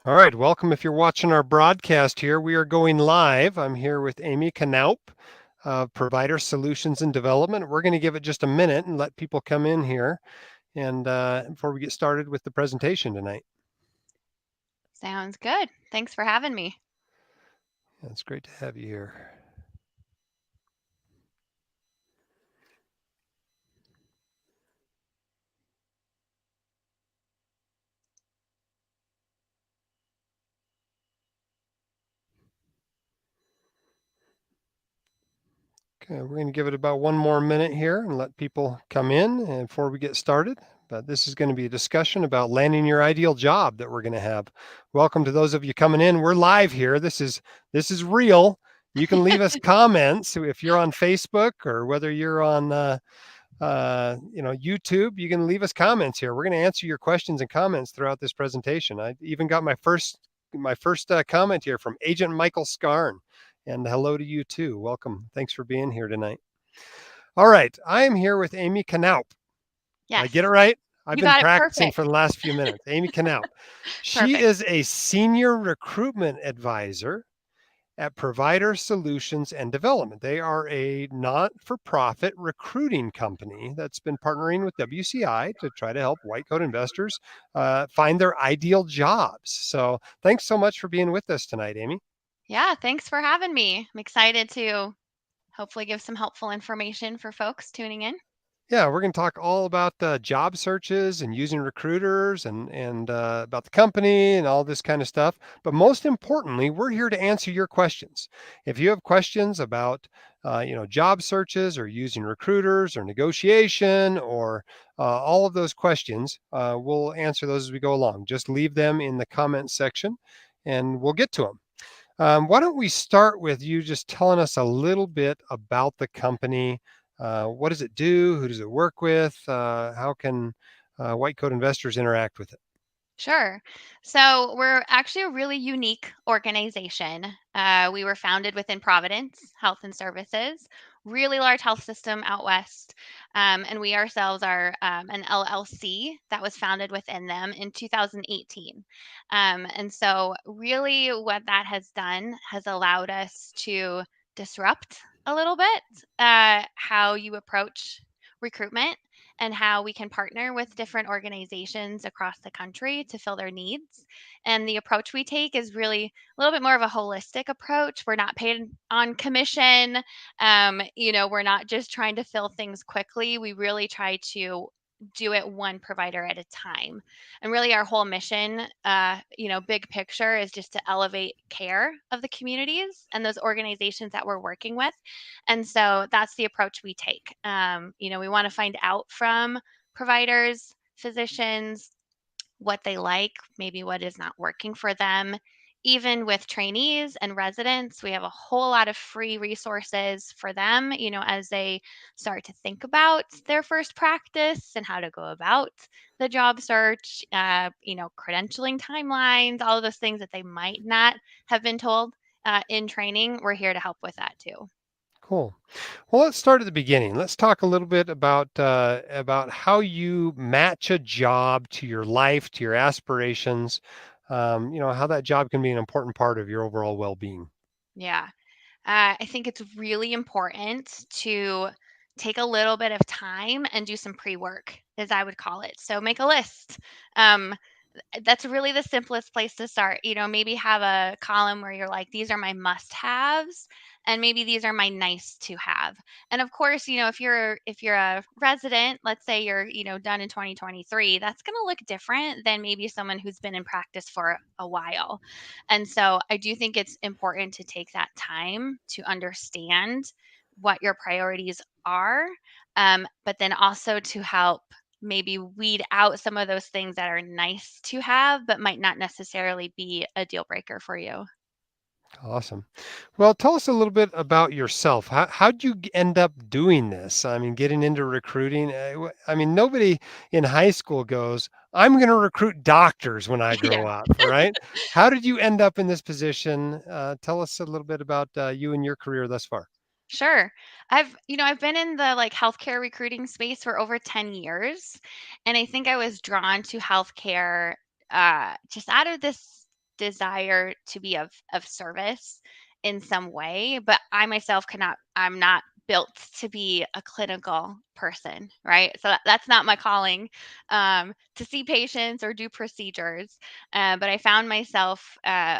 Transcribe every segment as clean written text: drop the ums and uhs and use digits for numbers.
All right, welcome. If you're watching our broadcast here, we are going live. I'm here with Amy Knaup of Provider Solutions and Development. We're going to give it just a minute and let people come in here and before we get started with the presentation tonight. Sounds good. Thanks for having me. It's great to have you here. Okay, we're going to give it about one more minute here and let people come in and before we get started. But this is going to be a discussion about landing your ideal job that we're going to have. Welcome to those of you coming in. We're live here. This is real. You can leave us comments if you're on Facebook or whether you're on YouTube. You can leave us comments here. We're going to answer your questions and comments throughout this presentation. I even got my first comment here from Agent Michael Scarn. And hello to you too. Welcome. Thanks for being here tonight. All right. I am here with Amy Knaup. Did I Yes, get it right? I've you been got it practicing perfect. for the last few minutes. Amy Knaup. She Perfect. is a senior recruitment advisor at Provider Solutions and Development. They are a not for profit recruiting company that's been partnering with WCI to try to help white coat investors find their ideal jobs. So thanks so much for being with us tonight, Amy. Yeah, thanks for having me. I'm excited to hopefully give some helpful information for folks tuning in. Yeah, we're going to talk all about job searches and using recruiters and about the company and all this kind of stuff. But most importantly, we're here to answer your questions. If you have questions about job searches or using recruiters or negotiation or all of those questions, we'll answer those as we go along. Just leave them in the comments section, and we'll get to them. Why don't we start with you just telling us a little bit about the company? What does it do? Who does it work with? How can white coat investors interact with it? Sure. So we're actually a really unique organization. We were founded within Providence Health and Services, really large health system out west. And we ourselves are an LLC that was founded within them in 2018. And so, really, what that has done has allowed us to disrupt a little bit how you approach recruitment and how we can partner with different organizations across the country to fill their needs. And the approach we take is really a little bit more of a holistic approach. We're not paid on commission. We're not just trying to fill things quickly. We really try to do it one provider at a time. And really, our whole mission, big picture, is just to elevate care of the communities and those organizations that we're working with. And so that's the approach we take. We want to find out from providers, physicians, what they like, maybe what is not working for them. Even with trainees and residents, we have a whole lot of free resources for them, as they start to think about their first practice and how to go about the job search, credentialing timelines, all of those things that they might not have been told in training. We're here to help with that too. Cool. Well, let's start at the beginning. Let's talk a little bit about how you match a job to your life, to your aspirations. How that job can be an important part of your overall well-being. Yeah. I think it's really important to take a little bit of time and do some pre work, as I would call it. So make a list. Um, that's really the simplest place to start. Maybe have a column where you're like, these are my must haves. And maybe these are my nice to have. And of course, if you're a resident, let's say you're done in 2023, that's going to look different than maybe someone who's been in practice for a while. And so I do think it's important to take that time to understand what your priorities are, but then also to help maybe weed out some of those things that are nice to have, but might not necessarily be a deal breaker for you. Awesome. Well, tell us a little bit about yourself. How'd you end up doing this? I mean, getting into recruiting. I mean, nobody in high school goes, I'm going to recruit doctors when I Yeah, grow up, right? How did you end up in this position? Tell us a little bit about you and your career thus far. sure. I've been in the like healthcare recruiting space for over 10 years. And I think I was drawn to healthcare just out of this desire to be of service in some way, but I myself I'm not built to be a clinical person, right? So that's not my calling, to see patients or do procedures. But I found myself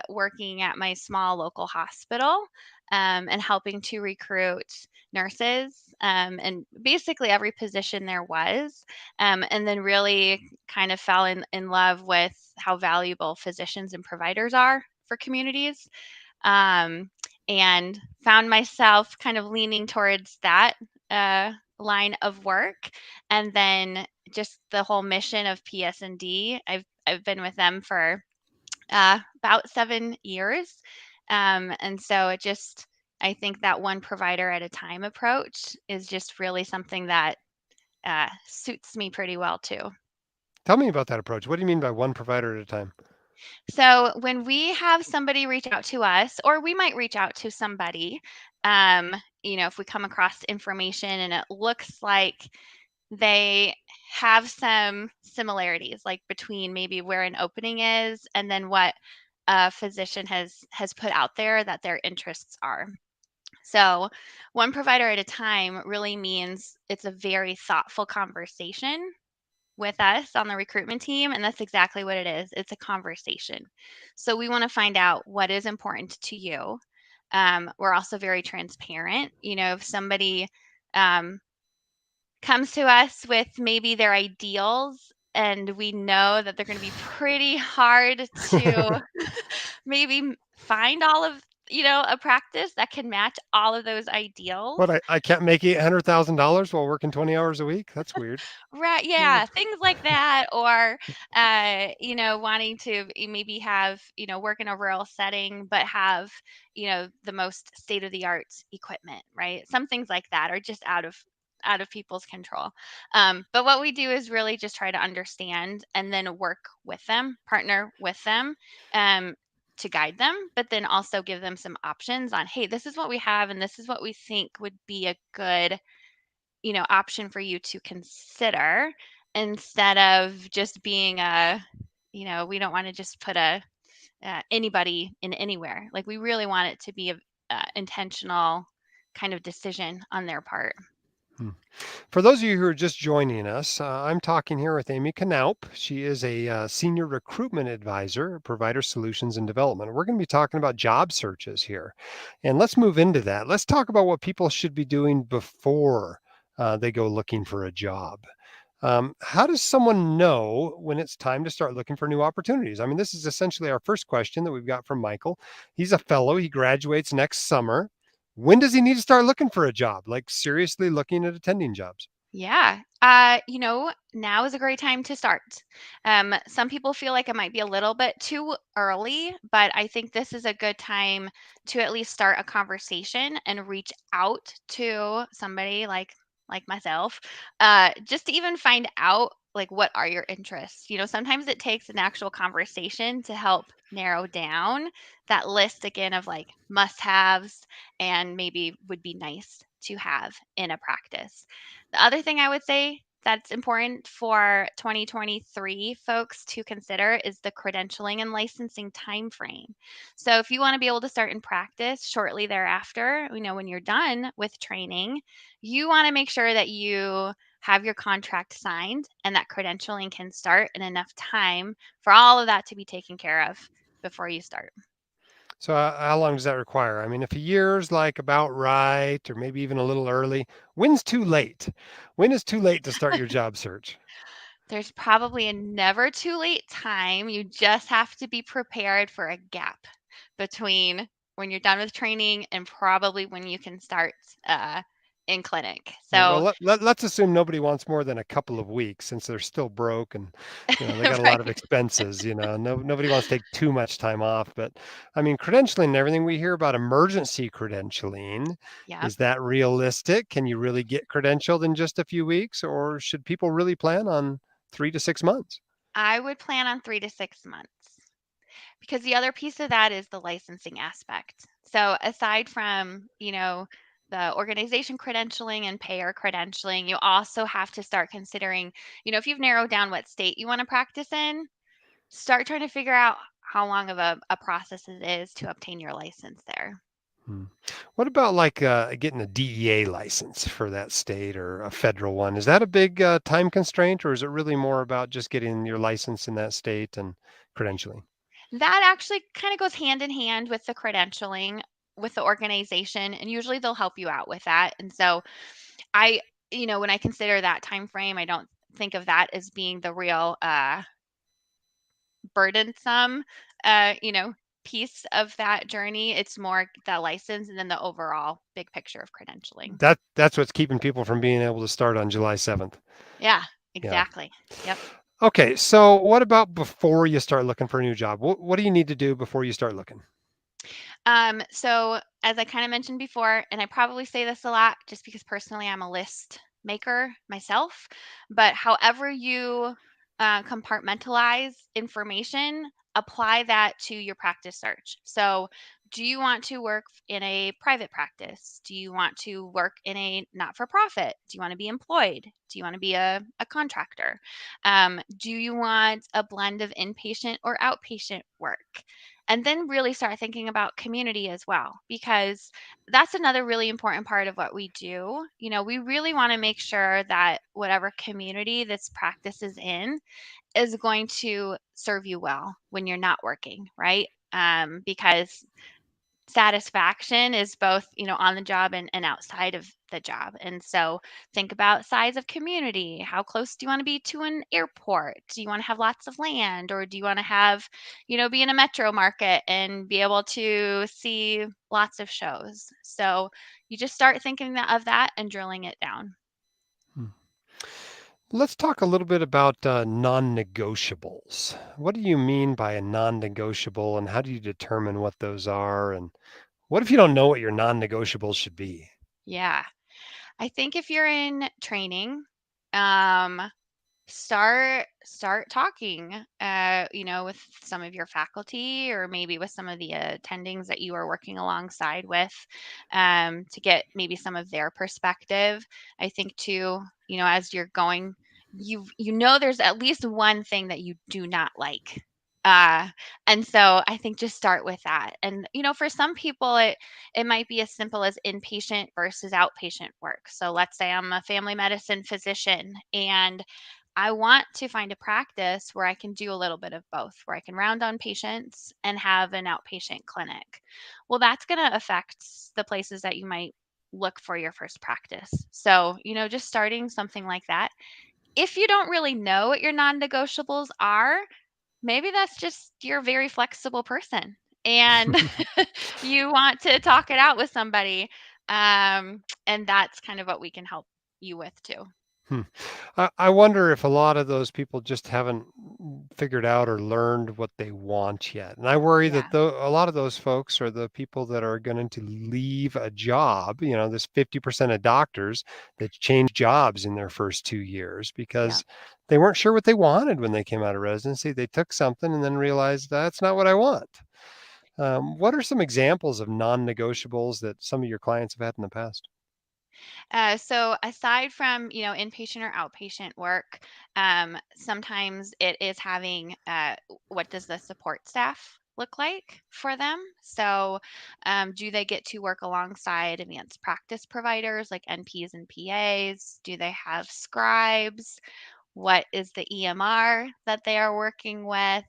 working at my small local hospital, and helping to recruit nurses, and basically every position there was, and then really kind of fell in love with how valuable physicians and providers are for communities, um, and found myself kind of leaning towards that line of work. And then just the whole mission of PS&D, I've been with them for about 7 years, and so I think that one provider at a time approach is just really something that suits me pretty well too. Tell me about that approach. What do you mean by one provider at a time? So when we have somebody reach out to us, or we might reach out to somebody, if we come across information and it looks like they have some similarities, like between maybe where an opening is and then what a physician has put out there that their interests are. So, one provider at a time really means it's a very thoughtful conversation with us on the recruitment team, and that's exactly what it is. It's a conversation. So we want to find out what is important to you. We're also very transparent. If somebody um, comes to us with maybe their ideals, and we know that they're going to be pretty hard to maybe find all of, a practice that can match all of those ideals. What, I can't make $800,000 while working 20 hours a week? That's weird. Right, Yeah. yeah, things like that, or, wanting to maybe have, work in a rural setting, but have, the most state of the art equipment, right? Some things like that are just out of people's control. But what we do is really just try to understand and then work with them, partner with them, um, to guide them, but then also give them some options on, hey, this is what we have, and this is what we think would be a good option for you to consider, instead of just being we don't want to just put anybody in anywhere. Like, we really want it to be a intentional kind of decision on their part. Hmm. For those of you who are just joining us, I'm talking here with Amy Knaup. She is a senior recruitment advisor, provider solutions and development. We're going to be talking about job searches here. And let's move into that. Let's talk about what people should be doing before they go looking for a job. How does someone know when it's time to start looking for new opportunities? I mean, this is essentially our first question that we've got from Michael. He's a fellow, he graduates next summer. When does he need to start looking for a job? Like, seriously looking at attending jobs? Yeah. Now is a great time to start. Some people feel like it might be a little bit too early, but I think this is a good time to at least start a conversation and reach out to somebody like myself, just to even find out, like, what are your interests. Sometimes it takes an actual conversation to help narrow down that list again of like must-haves and maybe would be nice to have in a practice. The other thing I would say that's important for 2023 folks to consider is the credentialing and licensing timeframe. So if you want to be able to start in practice shortly thereafter, when you're done with training, you want to make sure that you have your contract signed and that credentialing can start in enough time for all of that to be taken care of before you start. So, how long does that require? I mean, if a year's like about right, or maybe even a little early, when's too late? When is too late to start your job search? There's probably a never too late time. You just have to be prepared for a gap between when you're done with training and probably when you can start in clinic. Well, So, let's assume nobody wants more than a couple of weeks since they're still broke and they got a lot right. of expenses. Nobody wants to take too much time off. But I mean, credentialing and everything we hear about emergency credentialing, Yeah. is that realistic? Can you really get credentialed in just a few weeks, or should people really plan on 3 to 6 months? I would plan on 3 to 6 months, because the other piece of that is the licensing aspect. So, aside from, the organization credentialing and payer credentialing, you also have to start considering, if you've narrowed down what state you want to practice in, start trying to figure out how long of a process it is to obtain your license there. Hmm. What about like getting a DEA license for that state or a federal one? Is that a big time constraint, or is it really more about just getting your license in that state and credentialing? That actually kind of goes hand in hand with the credentialing with the organization, and usually they'll help you out with that. And so I, when I consider that time frame, I don't think of that as being the real burdensome, uh, you know, piece of that journey. It's more the license and then the overall big picture of credentialing. That's what's keeping people from being able to start on July 7th. Yeah, Yeah. exactly. Yep. Okay, so what about before you start looking for a new job? What do you need to do before you start looking? So as I kind of mentioned before, and I probably say this a lot just because personally I'm a list maker myself, but however you compartmentalize information, apply that to your practice search. So do you want to work in a private practice? Do you want to work in a not for profit? Do you want to be employed? Do you want to be a contractor? Do you want a blend of inpatient or outpatient work? And then really start thinking about community as well, because that's another really important part of what we do. We really want to make sure that whatever community this practice is in is going to serve you well when you're not working, right? Because satisfaction is both, on the job and outside of the job. And so think about size of community. How close do you want to be to an airport? Do you want to have lots of land, or do you want to have, be in a metro market and be able to see lots of shows? So you just start thinking of that and drilling it down. Hmm. Let's talk a little bit about non-negotiables. What do you mean by a non-negotiable, and how do you determine what those are? And what if you don't know what your non-negotiables should be? Yeah. I think if you're in training, um, start talking with some of your faculty, or maybe with some of the attendings that you are working alongside with, to get maybe some of their perspective. I think too, as you're going, there's at least one thing that you do not like, uh and so I think just start with that. And for some people it might be as simple as inpatient versus outpatient work. So let's say I'm a family medicine physician and I want to find a practice where I can do a little bit of both, where I can round on patients and have an outpatient clinic. Well, that's going to affect the places that you might look for your first practice. So, just starting something like that. If you don't really know what your non negotiables are, maybe that's just you're a very flexible person and you want to talk it out with somebody. And that's kind of what we can help you with too. Hmm. I wonder if a lot of those people just haven't figured out or learned what they want yet. And I worry Yeah. that a lot of those folks are the people that are going to leave a job, this 50% of doctors that change jobs in their first 2 years Yeah. because they weren't sure what they wanted when they came out of residency. They took something and then realized that's not what I want. What are some examples of non-negotiables that some of your clients have had in the past? So aside from, inpatient or outpatient work, sometimes it is having what does the support staff look like for them? So do they get to work alongside advanced practice providers like NPs and PAs? Do they have scribes? What is the EMR that they are working with?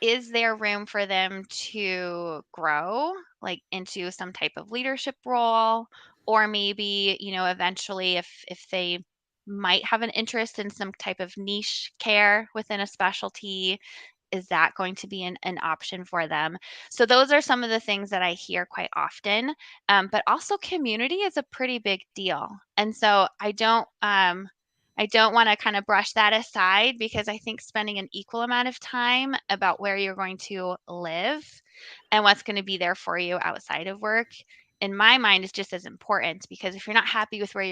Is there room for them to grow like into some type of leadership role, or maybe eventually if they might have an interest in some type of niche care within a specialty, is that going to be an option for them? So those are some of the things that I hear quite often. But also community is a pretty big deal. And so I don't want to kind of brush that aside, because I think spending an equal amount of time about where you're going to live and what's going to be there for you outside of work, in my mind, is just as important. Because if you're not happy with where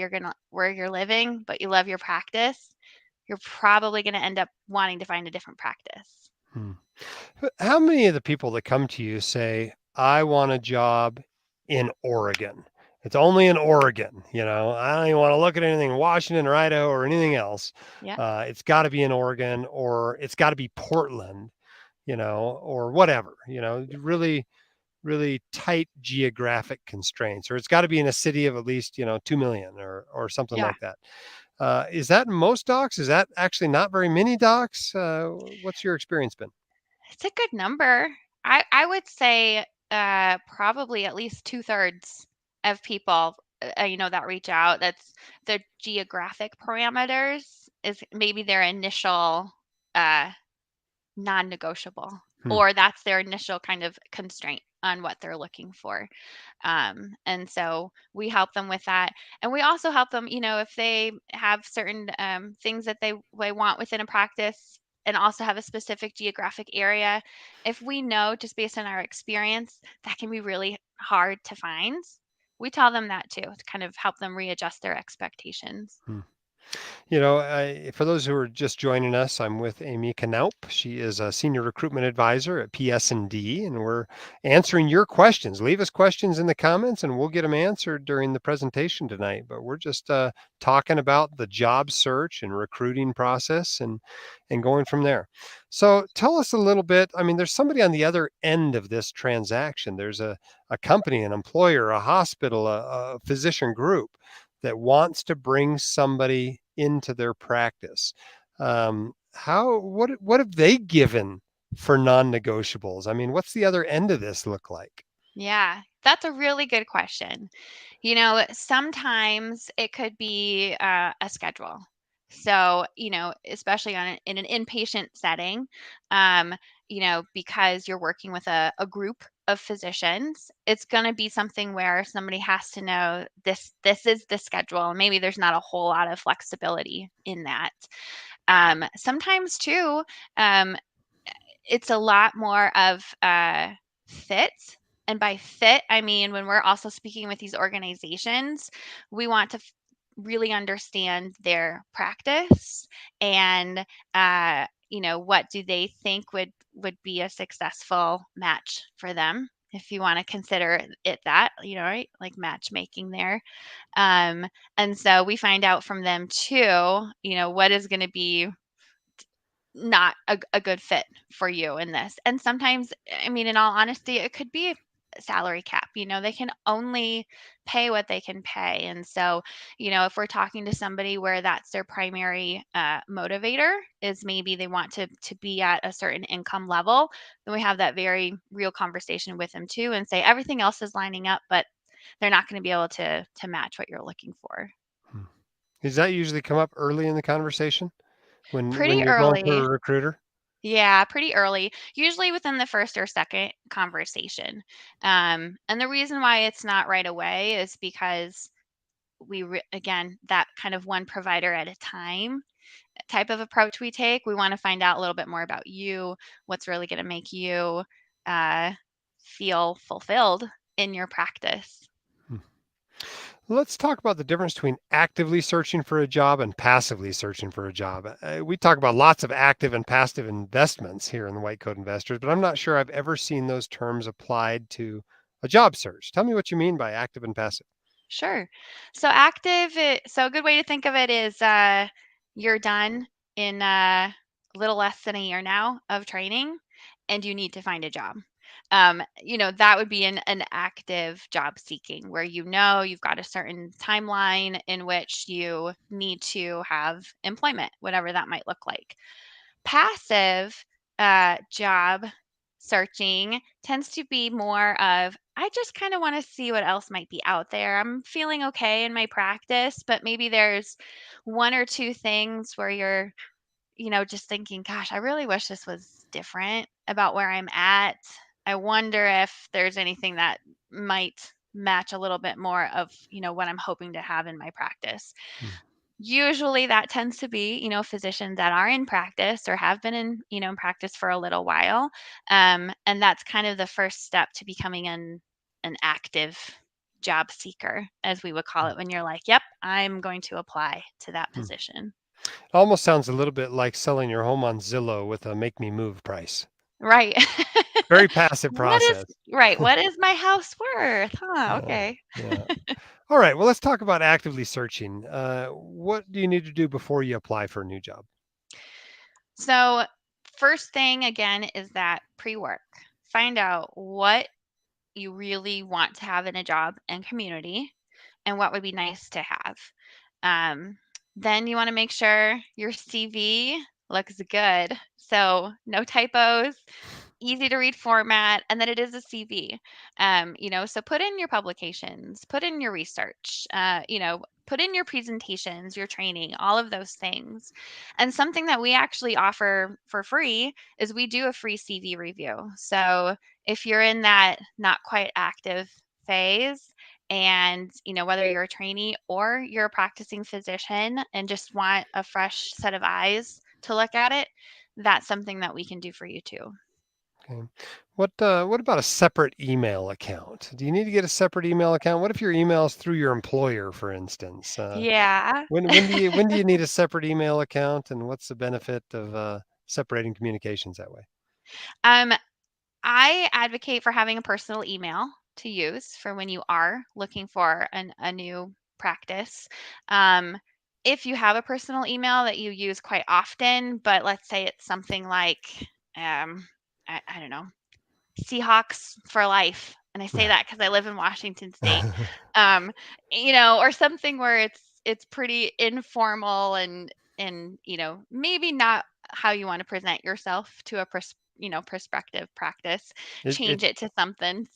you're living, but you love your practice, you're probably going to end up wanting to find a different practice. Hmm. How many of the people that come to you say, I want a job in Oregon? It's only in Oregon. I don't even want to look at anything in Washington or Idaho or anything else. Yeah. It's got to be in Oregon or it's got to be Portland. or whatever, really, really tight geographic constraints, or it's got to be in a city of at least, 2 million or something Yeah, like that. Is that in most docs? Is that actually not very many docs? What's your experience been? it's a good number. I would say probably at least 2/3 of people that reach out. That's their geographic parameters is maybe their initial uh, non-negotiable, Hmm. or that's their initial kind of constraint on what they're looking for. And so we help them with that. And we also help them, if they have certain things that they want within a practice and also have a specific geographic area. If we know just based on our experience that can be really hard to find, we tell them that too, to kind of help them readjust their expectations. Hmm. For those who are just joining us, I'm with Amy Knaup. She is a senior recruitment advisor at PS&D, and we're answering your questions. Leave us questions in the comments, and we'll get them answered during the presentation tonight. But we're just talking about the job search and recruiting process, and going from there. So tell us a little bit. I mean, there's somebody on the other end of this transaction. There's a company, an employer, a hospital, a physician group that wants to bring somebody into their practice. What have they given for non-negotiables? I mean, what's the other end of this look like? Yeah, that's a really good question. Sometimes it could be a schedule. So, especially in an inpatient setting, um, because you're working with a group of physicians, it's going to be something where somebody has to know this is the schedule. Maybe there's not a whole lot of flexibility in that. Sometimes too, um, it's a lot more of fit. And by fit, I mean when we're also speaking with these organizations, we want to really understand their practice and what do they think would be a successful match for them. If you want to consider it that, right, like matchmaking there. And so we find out from them too, what is going to be not a good fit for you in this. And sometimes, I mean, in all honesty, it could be a salary cap. They can only pay what they can pay. And so, if we're talking to somebody where that's their primary motivator is maybe they want to be at a certain income level, then we have that very real conversation with them too and say everything else is lining up, but they're not going to be able to match what you're looking for. Hmm. Does that usually come up early in the conversation when Pretty you're going for early. a recruiter? Yeah, pretty early, usually within the first or second conversation. And the reason why it's not right away is because again, that kind of one provider at a time type of approach we take. We want to find out a little bit more about you, what's really going to make you uh, feel fulfilled in your practice. Hmm. Let's talk about the difference between actively searching for a job and passively searching for a job. We talk about lots of active and passive investments here in the White Coat Investors, but I'm not sure I've ever seen those terms applied to a job search. Tell me what you mean by active and passive. Sure. So a good way to think of it is you're done in a little less than a year now of training and you need to find a job. That would be an active job seeking where you've got a certain timeline in which you need to have employment, whatever that might look like. Passive job searching tends to be more of, I just kind of want to see what else might be out there. I'm feeling okay in my practice, but maybe there's one or two things where you're, just thinking, gosh, I really wish this was different about where I'm at. I wonder if there's anything that might match a little bit more of, what I'm hoping to have in my practice. Hmm. Usually that tends to be, physicians that are in practice or have been in practice for a little while. And that's kind of the first step to becoming an active job seeker, as we would call it, when you're like, yep, I'm going to apply to that Hmm. position. Almost sounds a little bit like selling your home on Zillow with a make me move price. Right. Very passive What is process. right. What is my house worth? Huh. Yeah. Okay. Yeah. All right. Well, let's talk about actively searching. What do you need to do before you apply for a new job? So first thing again is that pre-work. Find out what you really want to have in a job and community and what would be nice to have. Um, then you want to make sure your CV looks good. So no typos, easy to read format, and that it is a CV. So put in your publications, put in your research, put in your presentations, your training, all of those things. And something that we actually offer for free is we do a free CV review. So if you're in that not quite active phase, and whether you're a trainee or you're a practicing physician and just want a fresh set of eyes to look at it, that's something that we can do for you too. Okay. What about a separate email account? Do you need to get a separate email account? What if your email's through your employer, for instance? Yeah. When do you need a separate email account, and what's the benefit of separating communications that way? um, I advocate for having a personal email to use for when you are looking for a new practice. Um, if you have a personal email that you use quite often, but let's say it's something like, I don't know, Seahawks for life. And I say that because I live in Washington State. Um, or something where it's pretty informal and maybe not how you want to present yourself to a prospective practice. It it Change it to something.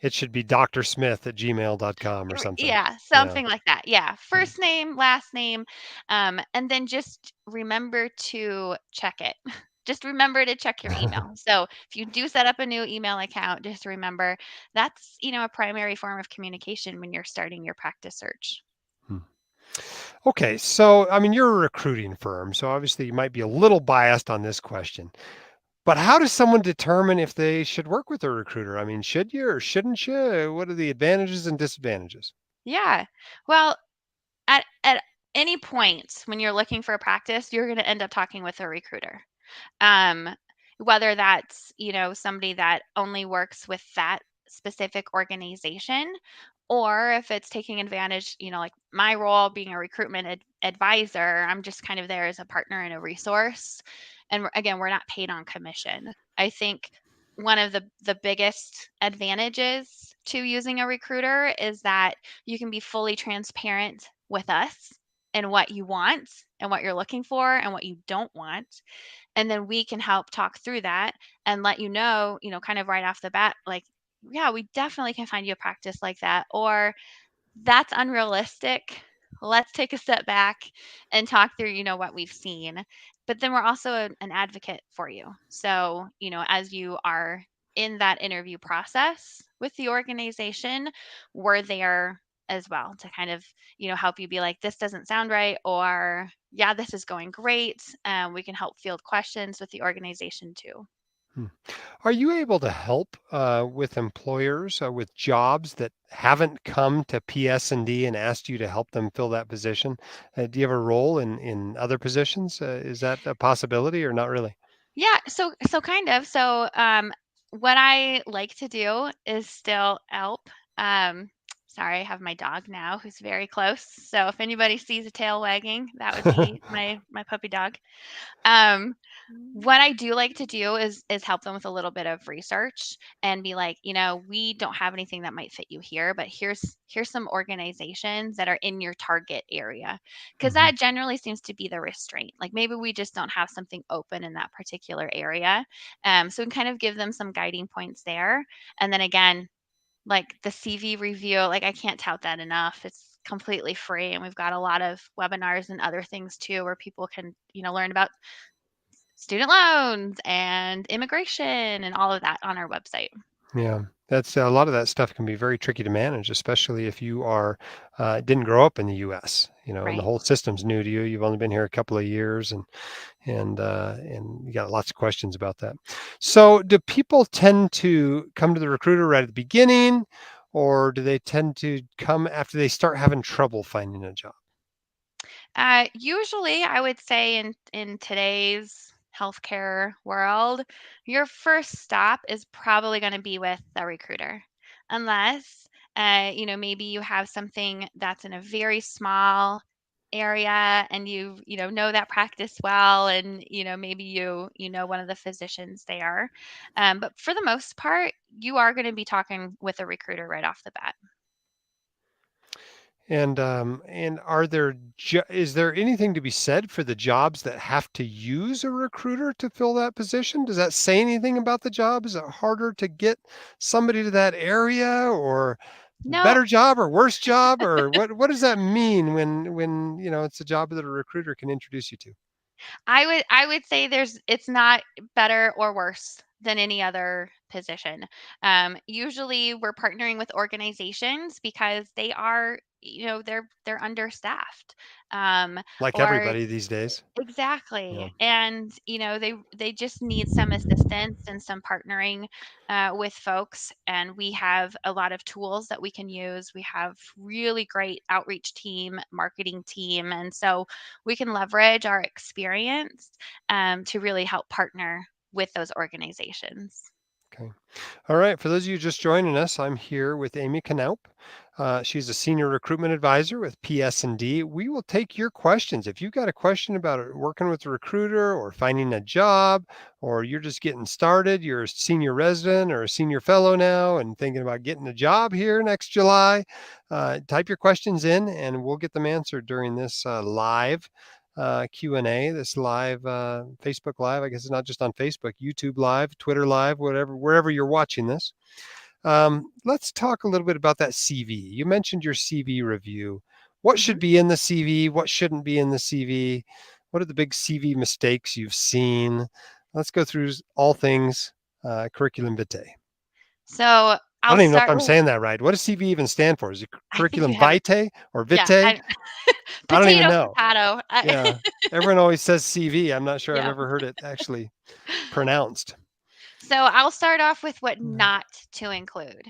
it should be drsmith@gmail.com or something. Yeah, Yeah. something like that. Yeah, first name, last name, and then just remember to check it. Just remember to check your email. So if you do set up a new email account, just remember that's a primary form of communication when you're starting your practice search. Hmm. Okay, so I mean, you're a recruiting firm, so obviously you might be a little biased on this question. But how does someone determine if they should work with a recruiter? I mean, should you or shouldn't you? What are the advantages and disadvantages? Yeah. Well, at any point when you're looking for a practice, you're going to end up talking with a recruiter. um, Whether that's somebody that only works with that specific organization, or if it's taking advantage, like my role being a recruitment advisor, I'm just kind of there as a partner and a resource. And again, we're not paid on commission. I think one of the biggest advantages to using a recruiter is that you can be fully transparent with us and what you want and what you're looking for and what you don't want, and then we can help talk through that and let kind of right off the bat, like, yeah, we definitely can find you a practice like that, or that's unrealistic. Let's take a step back and talk through, what we've seen. But then we're also an advocate for you. So, as you are in that interview process with the organization, we're there as well to kind of, help you be like, this doesn't sound right, or yeah, this is going great. We can help field questions with the organization too. Hmm. Are you able to help with employers with jobs that haven't come to PS&D and asked you to help them fill that position? Do you have a role in other positions? Is that a possibility or not really? Yeah, so kind of. So what I like to do is still help. Um Sorry, I have my dog now who's very close. So if anybody sees a tail wagging, that would be my puppy dog. Um what I do like to do is help them with a little bit of research and be like, we don't have anything that might fit you here, but here's some organizations that are in your target area. Because Mhm. that generally seems to be the restraint. Like maybe we just don't have something open in that particular area. So we can kind of give them some guiding points there. And then again, like the CV review, like I can't tout that enough. It's completely free. And we've got a lot of webinars and other things too where people can, learn about student loans and immigration and all of that on our website. Yeah, that's a lot of that stuff can be very tricky to manage, especially if you are didn't grow up in the U.S. And the Right. whole system's new to you. You've only been here a couple of years, and you got lots of questions about that. So, do people tend to come to the recruiter right at the beginning, or do they tend to come after they start having trouble finding a job? Usually, I would say in today's healthcare world, your first stop is probably going to be with a recruiter, unless maybe you have something that's in a very small area and you know that practice well, and maybe you know one of the physicians there. But for the most part, you are going to be talking with a recruiter right off the bat. And is there anything to be said for the jobs that have to use a recruiter to fill that position? Does that say anything about the job? Is it harder to get somebody to that area, or No, better job or worse job, or what does that mean when it's a job that a recruiter can introduce you to? I would say it's not better or worse than any other position. Usually we're partnering with organizations because they're understaffed. Like Or everybody these days. Yeah. exactly. And they just need some assistance and some partnering with folks. And we have a lot of tools that we can use. We have really great outreach team, marketing team, and so we can leverage our experience to really help partner with those organizations. Okay. All right. For those of you just joining us, I'm here with Amy Knaup. She's a senior recruitment advisor with PS&D. We will take your questions. If you've got a question about working with a recruiter or finding a job, or you're just getting started, you're a senior resident or a senior fellow now and thinking about getting a job here next July, type your questions in and we'll get them answered during this live Q&A, this live Facebook Live. I guess it's not just on Facebook, YouTube Live, Twitter Live, whatever, wherever you're watching this. Let's talk a little bit about that CV. You mentioned your CV review. What Mhm. should be in the CV? What shouldn't be in the CV? What are the big CV mistakes you've seen? Let's go through all things curriculum vitae. So I I'll don't even know if start I'm with, saying that right. What does CV even stand for? Is it I think you curriculum have it. vitae or Yeah, vitae? I don't even potato, know. potato. Yeah. Everyone always says CV. I'm not sure I've Yeah. ever heard it actually pronounced. So I'll start off with what Mm. not to include.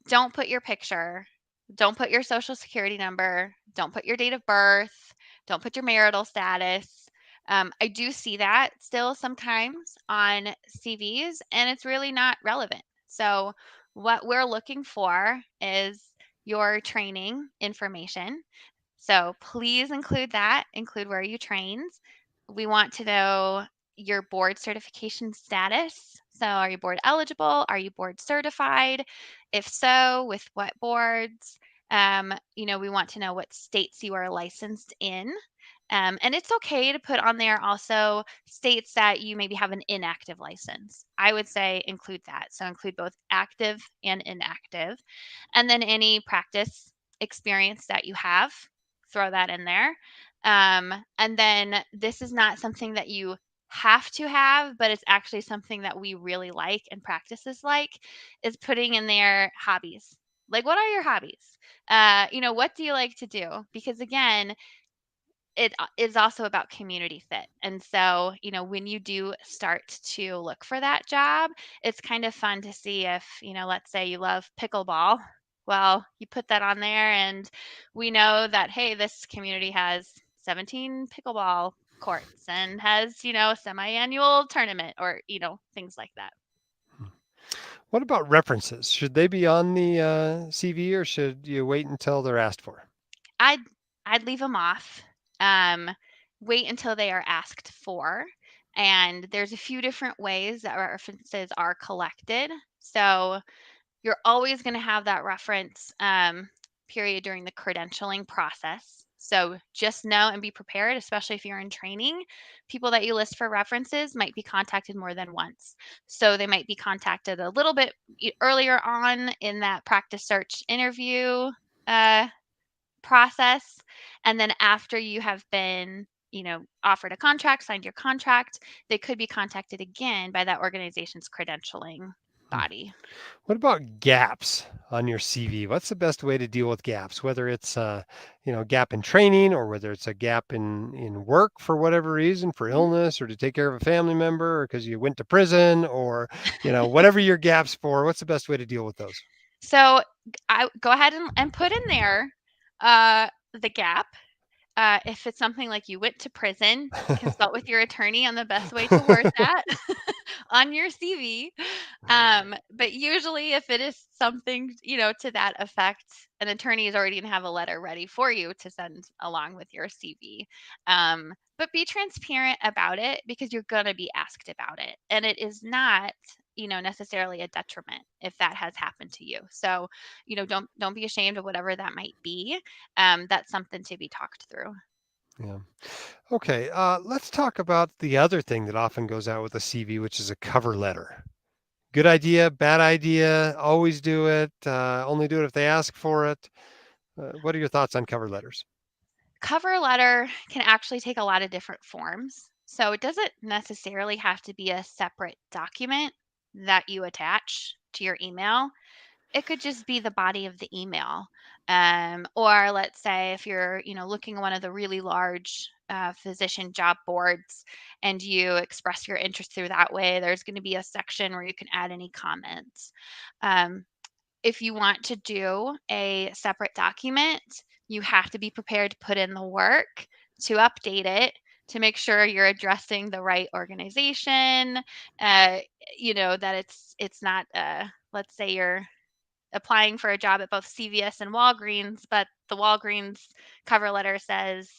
Don't put your picture. Don't put your social security number. Don't put your date of birth. Don't put your marital status. I do see that still sometimes on CVs, and it's really not relevant. So, what we're looking for is your training information. So please include that, include where you trained. We want to know your board certification status. So, are you board eligible? Are you board certified? If so, with what boards? We want to know what states you are licensed in. And it's okay to put on there also states that you maybe have an inactive license. I would say include that. So, include both active and inactive. And then any practice experience that you have, throw that in there. And then this is not something that you have to have, but it's actually something that we really like and practices like, is putting in their hobbies. Like, what are your hobbies? What do you like to do? Because again, it is also about community fit. And so, when you do start to look for that job, it's kind of fun to see if, let's say you love pickleball. Well, you put that on there, and we know that, hey, this community has 17 pickleball courts and has, a semi annual tournament, or, things like that. What about references? Should they be on the CV or should you wait until they're asked for? I'd I'd leave them off. Um, Wait until they are asked for. And there's a few different ways that references are collected. So you're always going to have that reference period during the credentialing process. So just know and be prepared, especially if you're in training. People that you list for references might be contacted more than once. So they might be contacted a little bit earlier on in that practice search interview uh, process. And then after you have been, offered a contract, signed your contract, they could be contacted again by that organization's credentialing Hmm. body. What about gaps on your CV? What's the best way to deal with gaps? Whether it's gap in training or whether it's a gap in work for whatever reason, for Mhm. illness or to take care of a family member or because you went to prison or whatever your gaps for. What's the best way to deal with those? So I go ahead and put in there the gap. If it's something like you went to prison, consult with your attorney on the best way to word that. on your CV. But usually if it is something, to that effect, an attorney is already going to have a letter ready for you to send along with your CV. But be transparent about it because you're going to be asked about it. And it is not, necessarily a detriment if that has happened to you. So, don't be ashamed of whatever that might be. That's something to be talked through. Yeah. Okay. Let's talk about the other thing that often goes out with a CV, which is a cover letter. Good idea, bad idea, always do it, only do it if they ask for it. What are your thoughts on cover letters? Cover letter can actually take a lot of different forms. So it doesn't necessarily have to be a separate document that you attach to your email. It could just be the body of the email. Or let's say if you're, looking at one of the really large physician job boards and you express your interest through that way, there's going to be a section where you can add any comments. Um, if you want to do a separate document, you have to be prepared to put in the work to update it to make sure you're addressing the right organization. Uh, that it's not. Let's say you're applying for a job at both CVS and Walgreens, but the Walgreens cover letter says,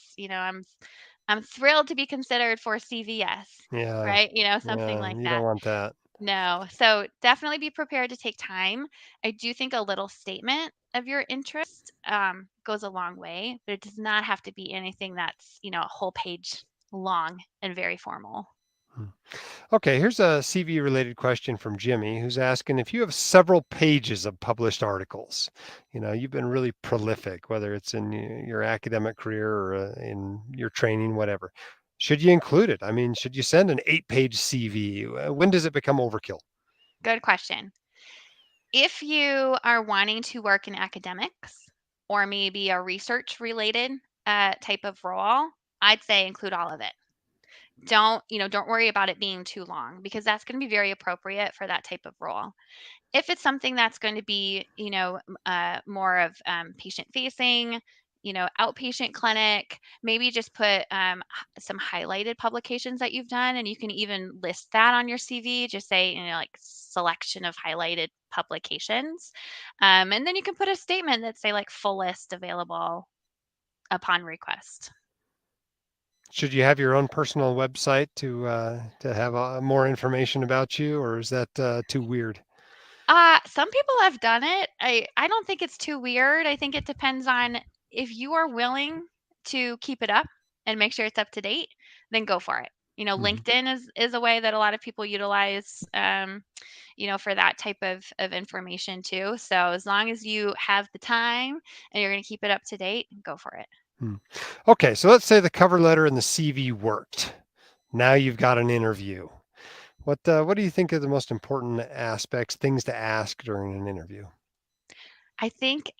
I'm thrilled to be considered for CVS, Yeah, right? Something yeah, like you don't that. want that. No. So definitely be prepared to take time. I do think a little statement of your interest goes a long way, but it does not have to be anything that's, a whole page long and very formal. Hmm. Okay, here's a CV related question from Jimmy who's asking if you have several pages of published articles. You've been really prolific, whether it's in your academic career or in your training, whatever. Should you include it? I mean, should you send an 8-page CV? When does it become overkill? Good question. If you are wanting to work in academics or maybe a research related type of role, I'd say include all of it. Don't worry about it being too long because that's going to be very appropriate for that type of role. If it's something that's going to be, more of patient facing, outpatient clinic, maybe just put some highlighted publications that you've done, and you can even list that on your CV. Just say, like selection of highlighted publications, and then you can put a statement that say like full list available upon request. Should you have your own personal website to have more information about you, or is that too weird? Some people have done it. I don't think it's too weird. I think it depends on if you are willing to keep it up and make sure it's up to date, then go for it. Mhm. LinkedIn is a way that a lot of people utilize, for that type of information too. So as long as you have the time and you're going to keep it up to date, go for it. Hmm. Okay, so let's say the cover letter and the CV worked. Now you've got an interview. What do you think are the most important aspects, things to ask during an interview? I think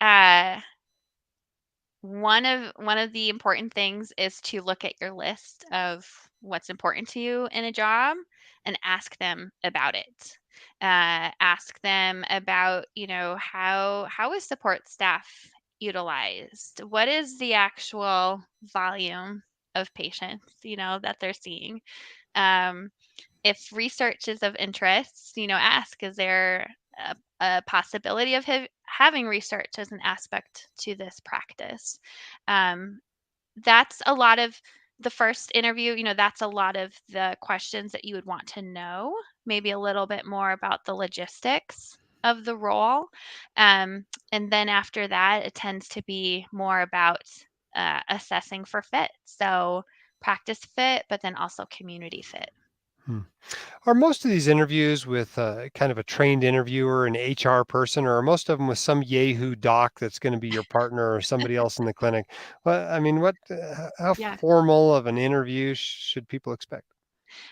one of the important things is to look at your list of what's important to you in a job and ask them about it. Ask them about, how is support staff utilized? What is the actual volume of patients, that they're seeing? Um, if research is of interest, ask, is there a possibility of having research as an aspect to this practice? Um, that's a lot of the first interview, that's a lot of the questions that you would want to know, maybe a little bit more about the logistics of the role. And then after that, it tends to be more about assessing for fit. So practice fit, but then also community fit. Hmm. Are most of these interviews with kind of a trained interviewer, an HR person, or are most of them with some Yahoo doc that's going to be your partner or somebody else in the clinic? Well, I mean, how Yeah. formal of an interview should people expect?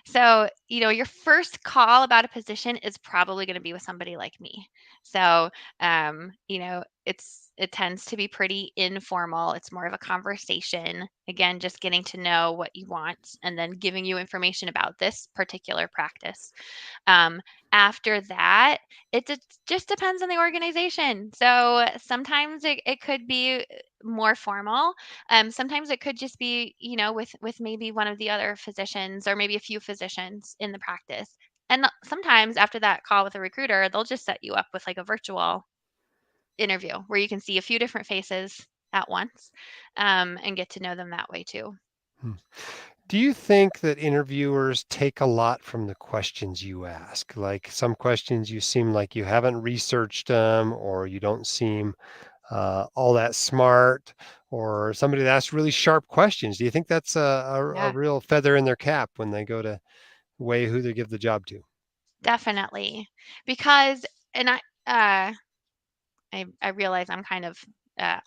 So, your first call about a position is probably going to be with somebody like me. So, it tends to be pretty informal. It's more of a conversation. Again, just getting to know what you want and then giving you information about this particular practice. Um, After that, just depends on the organization. So sometimes it could be more formal. Sometimes it could just be, with maybe one of the other physicians or maybe a few physicians in the practice. And sometimes after that call with a recruiter, they'll just set you up with like a virtual interview where you can see a few different faces at once, and get to know them that way too. Hmm. Do you think that interviewers take a lot from the questions you ask? Like some questions you seem like you haven't researched them, or you don't seem all that smart, or somebody that asks really sharp questions. Do you think that's a Yeah, real feather in their cap when they go to weigh who they give the job to? definitely. Because, and I realize I'm kind of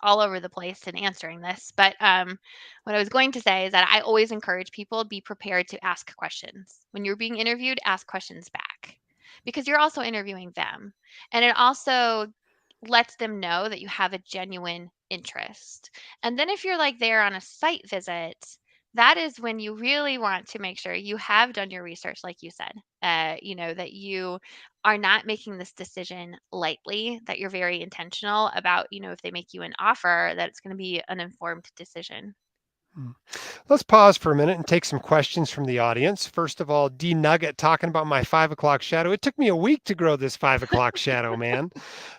all over the place in answering this, but what I was going to say is that I always encourage people be prepared to ask questions. When you're being interviewed, ask questions back because you're also interviewing them. And it also lets them know that you have a genuine interest. And then if you're like there on a site visit, that is when you really want to make sure you have done your research, like you said, that you are not making this decision lightly, that you're very intentional about, if they make you an offer, that it's going to be an informed decision. Hmm. Let's pause for a minute and take some questions from the audience. First of all, D Nugget talking about my 5 o'clock shadow. It took me a week to grow this 5 o'clock shadow, man.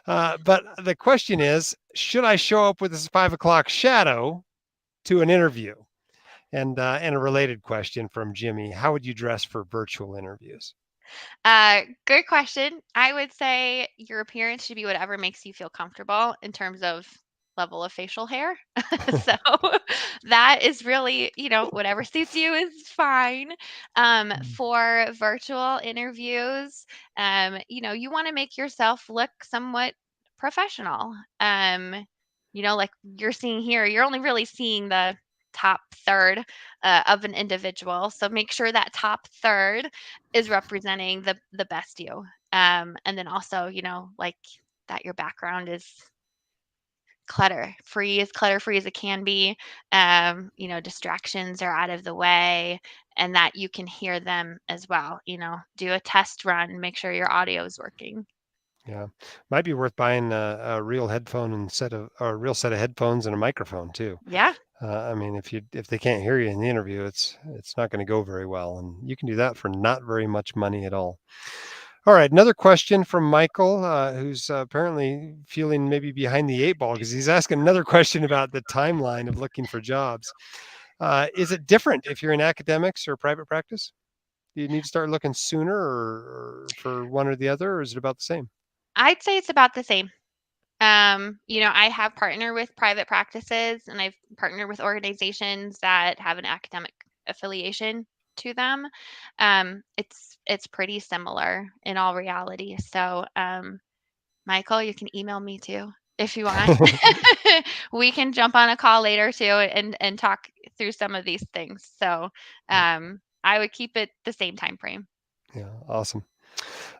But the question is, should I show up with this 5 o'clock shadow to an interview? And a related question from Jimmy: how would you dress for virtual interviews? Good question. I would say your appearance should be whatever makes you feel comfortable in terms of level of facial hair. So that is really, whatever suits you is fine. Mm, For virtual interviews, you want to make yourself look somewhat professional. Like you're seeing here, you're only really seeing the top third of an individual. So make sure that top third is representing the best you. And then also, like that your background is clutter free as it can be. Distractions are out of the way and that you can hear them as well. Do a test run, make sure your audio is working. yeah, might be worth buying a real headphone and set of or a real set of headphones and a microphone too. Yeah. I mean, if they can't hear you in the interview, it's not going to go very well, and you can do that for not very much money at all. All right, another question from Michael, who's apparently feeling maybe behind the eight ball because he's asking another question about the timeline of looking for jobs. Is it different if you're in academics or private practice? Do you need to start looking sooner, or for one or the other, or is it about the same? I'd say it's about the same. I have partnered with private practices and I've partnered with organizations that have an academic affiliation to them. It's pretty similar in all reality. So, Michael, you can email me too if you want. We can jump on a call later too and talk through some of these things. So, I would keep it the same time frame. Yeah, awesome.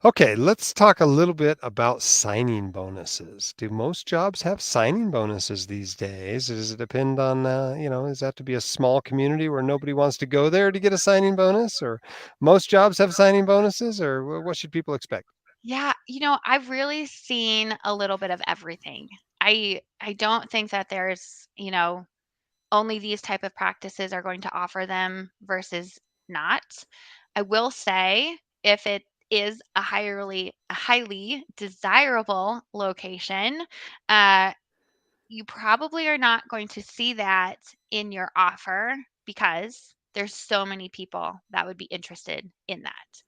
Okay, let's talk a little bit about signing bonuses. Do most jobs have signing bonuses these days? Does it depend on, is that to be a small community where nobody wants to go there to get a signing bonus? Or most jobs have signing bonuses, or what should people expect? Yeah, I've really seen a little bit of everything. I don't think that there's, only these type of practices are going to offer them versus not. I will say if it is a highly desirable location, uh, you probably are not going to see that in your offer because there's so many people that would be interested in that.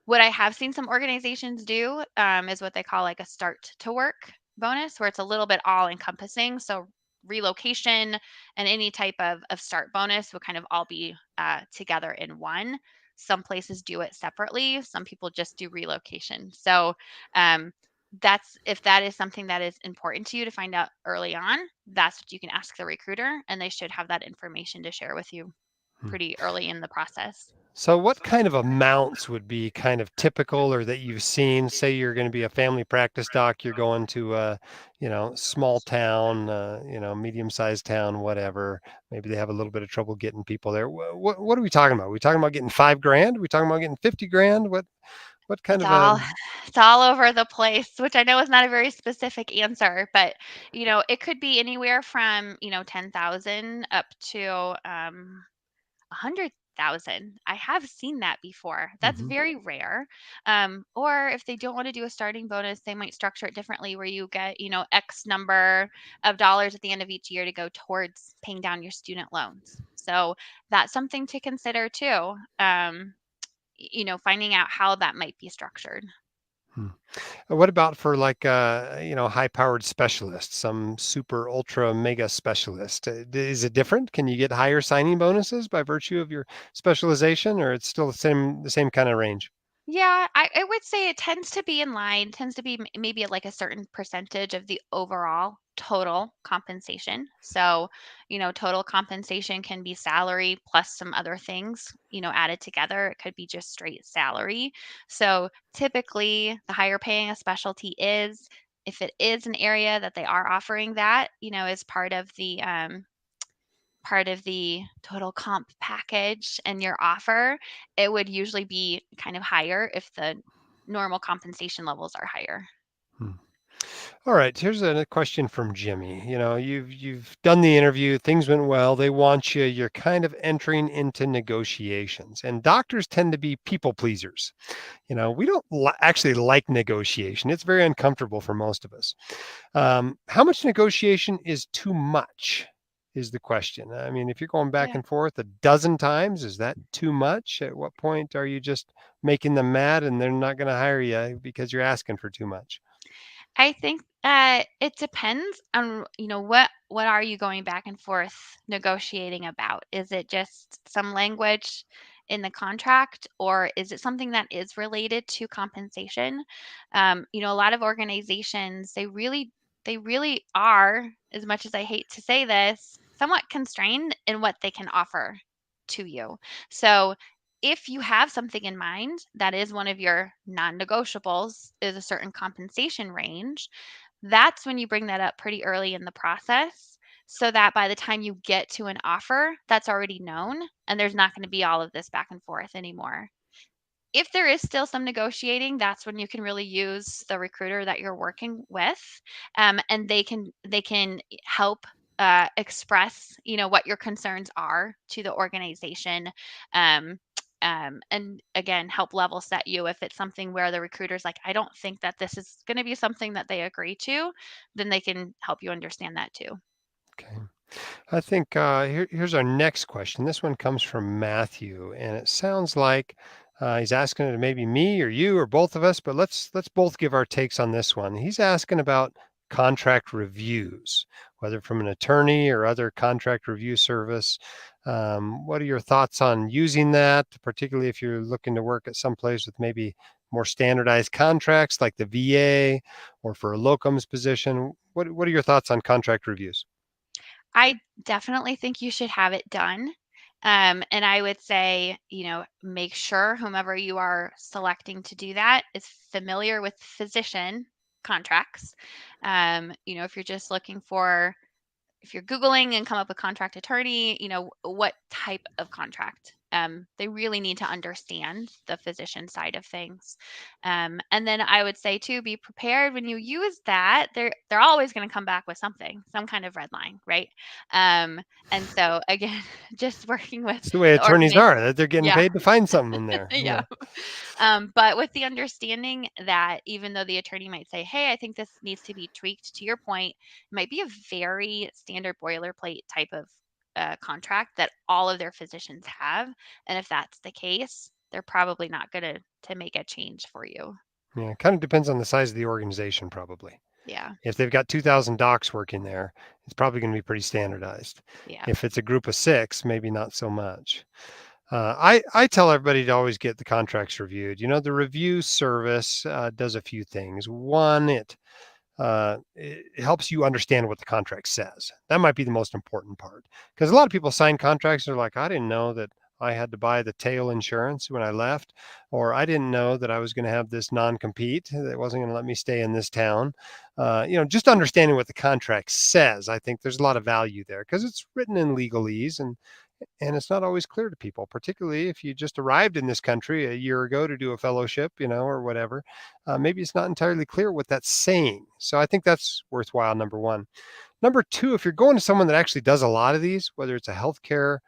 What I have seen some organizations do, is what they call like a start to work bonus, where it's a little bit all encompassing. So relocation and any type of start bonus will kind of all be together in one. Some places do it separately. Some people just do relocation. So um, that's if that is something that is important to you to find out early on, that's what you can ask the recruiter, and they should have that information to share with you Hmm. pretty early in the process. So, what kind of amounts would be kind of typical or that you've seen? Say you're going to be a family practice doc, you're going to a, small town, medium-sized town, whatever. Maybe they have a little bit of trouble getting people there. What are we talking about? Are we talking about getting 5 grand? Are we talking about getting 50 grand? What kind It's of a all it's all over the place, which I know is not a very specific answer, but, it could be anywhere from, 10,000 up to, 100,000. $100,000. I have seen that before. That's Mm-hmm. very rare. Or if they don't want to do a starting bonus, they might structure it differently where you get, X number of dollars at the end of each year to go towards paying down your student loans. So that's something to consider too. Finding out how that might be structured. What about for like high-powered specialists, some super ultra mega specialist? Is it different? Can you get higher signing bonuses by virtue of your specialization, or it's still the same kind of range? Yeah, I would say it tends to be in line, tends to be maybe at like a certain percentage of the overall total compensation. So, total compensation can be salary plus some other things, added together. It could be just straight salary. So, typically, the higher paying a specialty is, if it is an area that they are offering that, as part of the total comp package and your offer, it would usually be kind of higher if the normal compensation levels are higher. Hmm. All right, here's a question from Jimmy. You've done the interview, things went well, they want you, you're kind of entering into negotiations. And doctors tend to be people pleasers. We don't actually like negotiation. It's very uncomfortable for most of us. How much negotiation is too much? Is the question. I mean, if you're going back Yeah. and forth a dozen times, is that too much? At what point are you just making them mad and they're not going to hire you because you're asking for too much? I think it depends on, what are you going back and forth negotiating about? Is it just some language in the contract, or is it something that is related to compensation? A lot of organizations, they really are, as much as I hate to say this, somewhat constrained in what they can offer to you. So if you have something in mind that is one of your non-negotiables, is a certain compensation range, that's when you bring that up pretty early in the process so that by the time you get to an offer, that's already known and there's not going to be all of this back and forth anymore. If there is still some negotiating, that's when you can really use the recruiter that you're working with, and they can help express, what your concerns are to the organization, um, and again, help level set you. If it's something where the recruiter's like, I don't think that this is going to be something that they agree to, then they can help you understand that too. Okay. I think here's our next question. This one comes from Matthew, and it sounds like he's asking it maybe me or you or both of us, but let's both give our takes on this one. He's asking about contract reviews, whether from an attorney or other contract review service. What are your thoughts on using that, particularly if you're looking to work at some place with maybe more standardized contracts like the VA or for a locums position? What are your thoughts on contract reviews? I definitely think you should have it done. And I would say, make sure whomever you are selecting to do that is familiar with physician contracts. If you're just looking for, if you're Googling and come up with contract attorney, what type of contract? They really need to understand the physician side of things. And then I would say too, be prepared when you use that. They're always going to come back with something, some kind of red line, right? Um, and so again, just working with It's the way the attorneys organization. are, that they're getting Yeah, paid to find something in there. yeah. Yeah. But with the understanding that even though the attorney might say, hey, I think this needs to be tweaked, to your point, it might be a very standard boilerplate type of contract that all of their physicians have. And if that's the case, they're probably not going to make a change for you. Yeah. Kind of depends on the size of the organization, probably. Yeah. If they've got 2,000 docs working there, it's probably going to be pretty standardized. Yeah. If it's a group of six, maybe not so much. I tell everybody to always get the contracts reviewed. The review service does a few things. One, it helps you understand what the contract says. That might be the most important part, because a lot of people sign contracts and are like, I didn't know that I had to buy the tail insurance when I left, or I didn't know that I was going to have this non-compete that wasn't going to let me stay in this town. Just understanding what the contract says, I think there's a lot of value there because it's written in legalese, and it's not always clear to people, particularly if you just arrived in this country a year ago to do a fellowship, or whatever. Maybe it's not entirely clear what that's saying. So I think that's worthwhile, number one. Number two, if you're going to someone that actually does a lot of these, whether it's a healthcare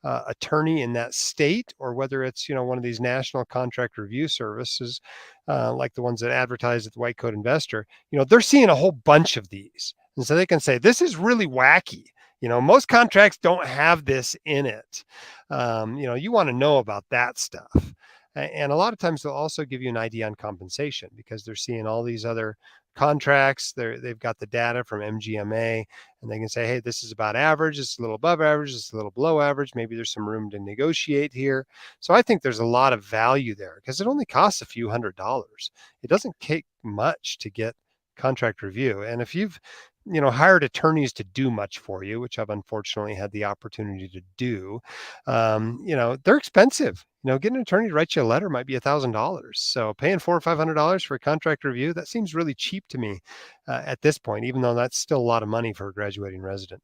attorney in that state, or whether it's one of these national contract review services, like the ones that advertise at the White Coat Investor. They're seeing a whole bunch of these, and so they can say this is really wacky. Most contracts don't have this in it. You want to know about that stuff. And a lot of times they'll also give you an idea on compensation because they're seeing all these other contracts. They've got the data from MGMA, and they can say, hey, this is about average. It's a little above average. It's a little below average. Maybe there's some room to negotiate here. So I think there's a lot of value there because it only costs a few $100s. It doesn't take much to get contract review. And if you've hired attorneys to do much for you, which I've unfortunately had the opportunity to do, they're expensive. Getting an attorney to write you a letter might be $1,000. So paying $400 or $500 for a contract review, that seems really cheap to me at this point, even though that's still a lot of money for a graduating resident.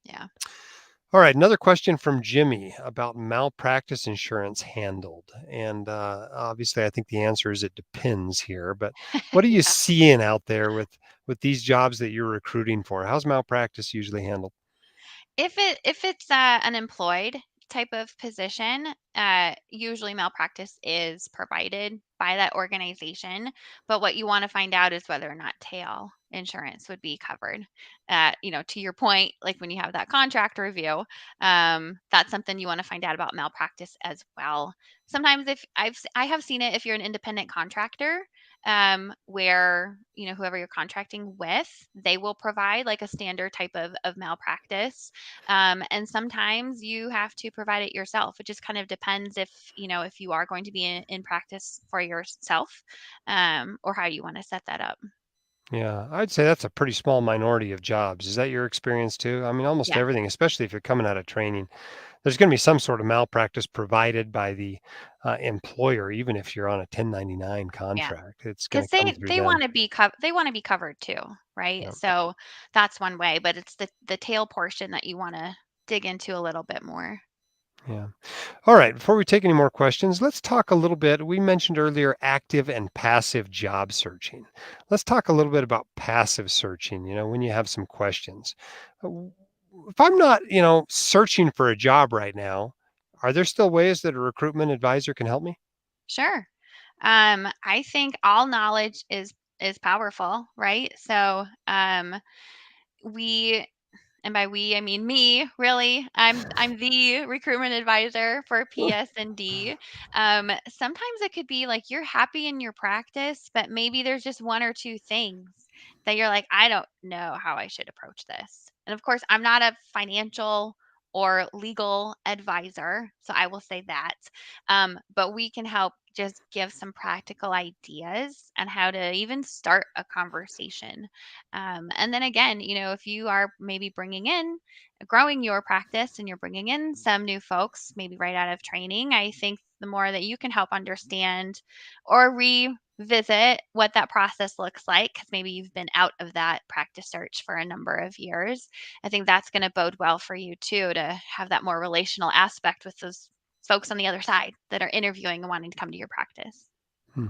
Yeah. All right, another question from Jimmy about malpractice insurance handled. And obviously, I think the answer is it depends here. But what are you Yeah. seeing out there with these jobs that you're recruiting for? How's malpractice usually handled? If it's an employed type of position, usually malpractice is provided by that organization. But what you want to find out is whether or not tail insurance would be covered. To your point, like when you have that contract review, that's something you want to find out about malpractice as well. Sometimes if I have seen it if you're an independent contractor, where whoever you're contracting with, they will provide like a standard type of malpractice, and sometimes you have to provide it yourself. It just kind of depends if you are going to be in practice for yourself, or how you want to set that up. Yeah, I'd say that's a pretty small minority of jobs. Is that your experience too? I mean, almost Yeah, everything, especially if you're coming out of training, there's going to be some sort of malpractice provided by the employer, even if you're on a 1099 yeah, contract. It's going because to come through them. they want to be covered too, right? Yeah. So that's one way, but it's the tail portion that you want to dig into a little bit more. Yeah. All right. Before we take any more questions, let's talk a little bit. We mentioned earlier active and passive job searching. Let's talk a little bit about passive searching, when you have some questions. W- If I'm not, searching for a job right now, are there still ways that a recruitment advisor can help me? Sure. I think all knowledge is powerful, right? So we and by we, I mean me, really. I'm the recruitment advisor for PS&D. Sometimes it could be like you're happy in your practice, but maybe there's just one or two things that you're like, I don't know how I should approach this. And of course, I'm not a financial or legal advisor, so I will say that. But we can help just give some practical ideas on how to even start a conversation. And then again, if you are maybe growing your practice and you're bringing in some new folks, maybe right out of training, I think the more that you can help understand or revisit what that process looks like, because maybe you've been out of that practice search for a number of years, I think that's going to bode well for you too, to have that more relational aspect with those folks on the other side that are interviewing and wanting to come to your practice. Hmm.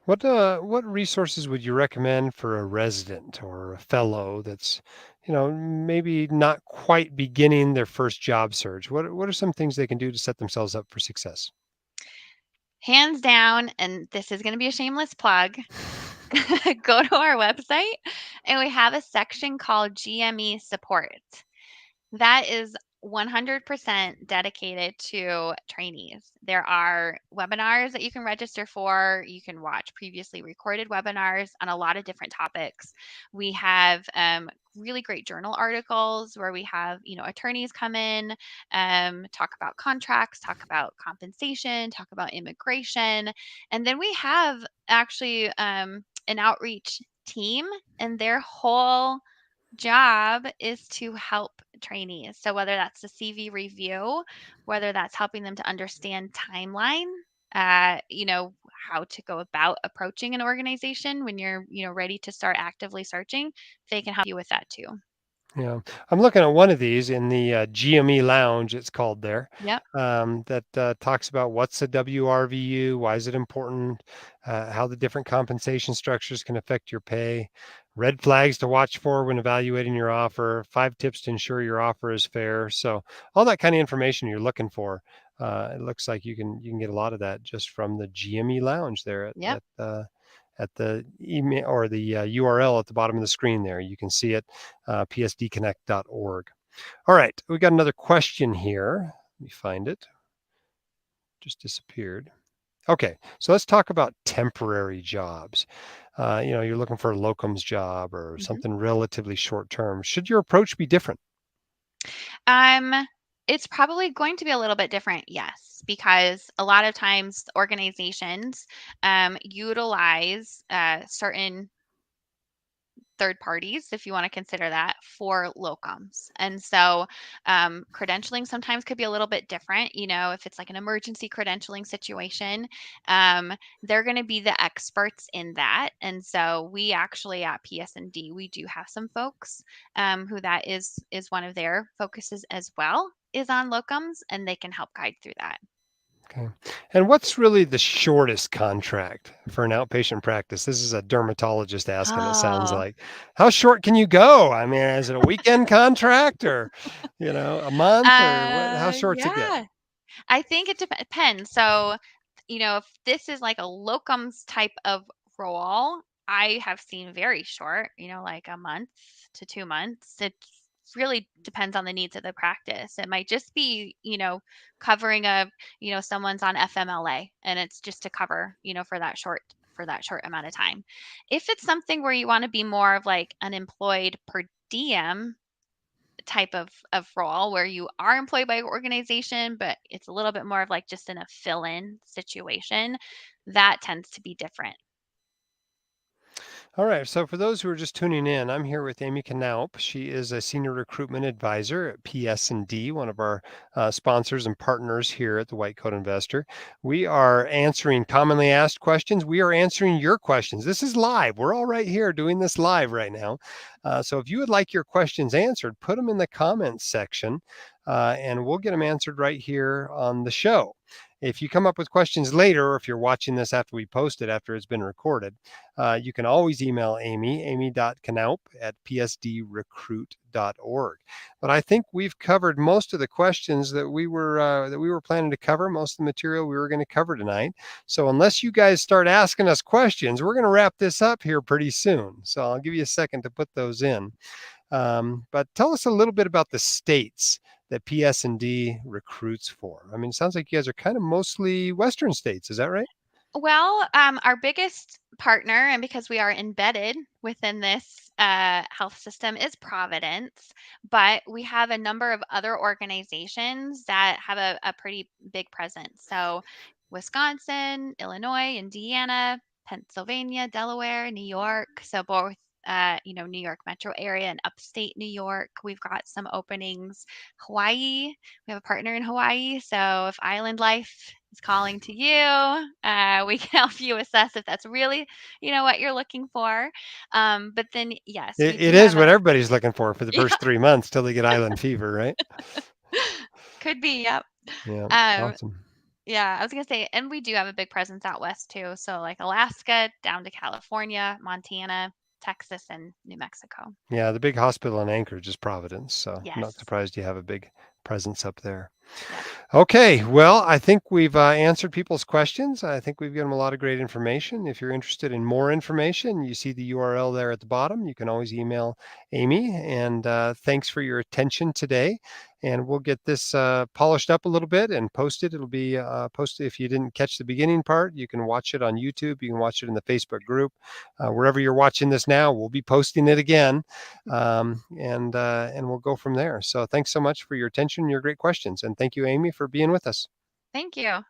What resources would you recommend for a resident or a fellow that's, maybe not quite beginning their first job search? What are some things they can do to set themselves up for success? Hands down, and this is going to be a shameless plug, go to our website and we have a section called GME support. That is 100% dedicated to trainees. There are webinars that you can register for. You can watch previously recorded webinars on a lot of different topics. We have really great journal articles where we have, attorneys come in, talk about contracts, talk about compensation, talk about immigration. And then we have actually an outreach team, and their whole job is to help trainees. So whether that's the CV review, whether that's helping them to understand timeline, how to go about approaching an organization when you're, ready to start actively searching, they can help you with that too. Yeah, I'm looking at one of these in the GME Lounge, it's called there, Yep. that talks about what's a WRVU, why is it important, how the different compensation structures can affect your pay, red flags to watch for when evaluating your offer, 5 tips to ensure your offer is fair. So all that kind of information you're looking for. It looks like you can get a lot of that just from the GME Lounge there Yep. at the email or the URL at the bottom of the screen there. You can see it, psdconnect.org. All right, we got another question here. Let me find it. Just disappeared. Okay, so let's talk about temporary jobs. You're looking for a locums job or Mhm. something relatively short term. Should your approach be different? Um, it's probably going to be a little bit different, yes, because a lot of times organizations utilize certain third parties, if you want to consider that, for locums. And so credentialing sometimes could be a little bit different. If it's like an emergency credentialing situation, um, they're going to be the experts in that. And so we actually at PS&D, we do have some folks who that is one of their focuses as well, is on locums, and they can help guide through that. Okay. And what's really the shortest contract for an outpatient practice? This is a dermatologist asking, it sounds Oh, like. How short can you go? I mean, is it a weekend contract or, a month or what? How short's it get? yeah. I think it depends. So, if this is like a locums type of role, I have seen very short, like a month to 2 months. It really depends on the needs of the practice. It might just be, covering someone's on FMLA and it's just to cover, for that short amount of time. If it's something where you want to be more of like an employed per diem type of role where you are employed by your organization, but it's a little bit more of like just in a fill-in situation, that tends to be different. All right. So, for those who are just tuning in, I'm here with Amy Knaup. She is a senior recruitment advisor at PS&D, one of our sponsors and partners here at the White Coat Investor. We are answering commonly asked questions. We are answering your questions. This is live. We're all right here doing this live right now. So, if you would like your questions answered, put them in the comments section, and we'll get them answered right here on the show. If you come up with questions later, or if you're watching this after we post it, after it's been recorded, you can always email Amy, amy.knaup@psdrecruit.org. But I think we've covered most of the questions that we were planning to cover, most of the material we were going to cover tonight. So unless you guys start asking us questions, we're going to wrap this up here pretty soon. So I'll give you a second to put those in. But tell us a little bit about the states that PS&D recruits for. I mean, it sounds like you guys are kind of mostly Western states. Is that right? Well, our biggest partner, and because we are embedded within this health system, is Providence, but we have a number of other organizations that have a pretty big presence. So, Wisconsin, Illinois, Indiana, Pennsylvania, Delaware, New York. So, both. New York metro area and upstate New York. We've got some openings. Hawaii, we have a partner in Hawaii. So if island life is calling to you, we can help you assess if that's really, what you're looking for. But then, yes, we It do is have what a, everybody's looking for the yeah, first 3 months till they get island fever, right? could be, yep. Yeah, Um, awesome. yeah, I was gonna say, and we do have a big presence out west too. So like Alaska down to California, Montana, Texas, and New Mexico. Yeah, the big hospital in Anchorage is Providence, so I'm not Yes. surprised you have a big presence up there. Yep. Okay, well, I think we've answered people's questions. I think we've given them a lot of great information. If you're interested in more information, you see the URL there at the bottom. You can always email Amy. And thanks for your attention today. And we'll get this polished up a little bit and posted. It'll be posted. If you didn't catch the beginning part, you can watch it on YouTube. You can watch it in the Facebook group. Wherever you're watching this now, we'll be posting it again, and we'll go from there. So thanks so much for your attention, your great questions, and thank you, Amy, for being with us. Thank you.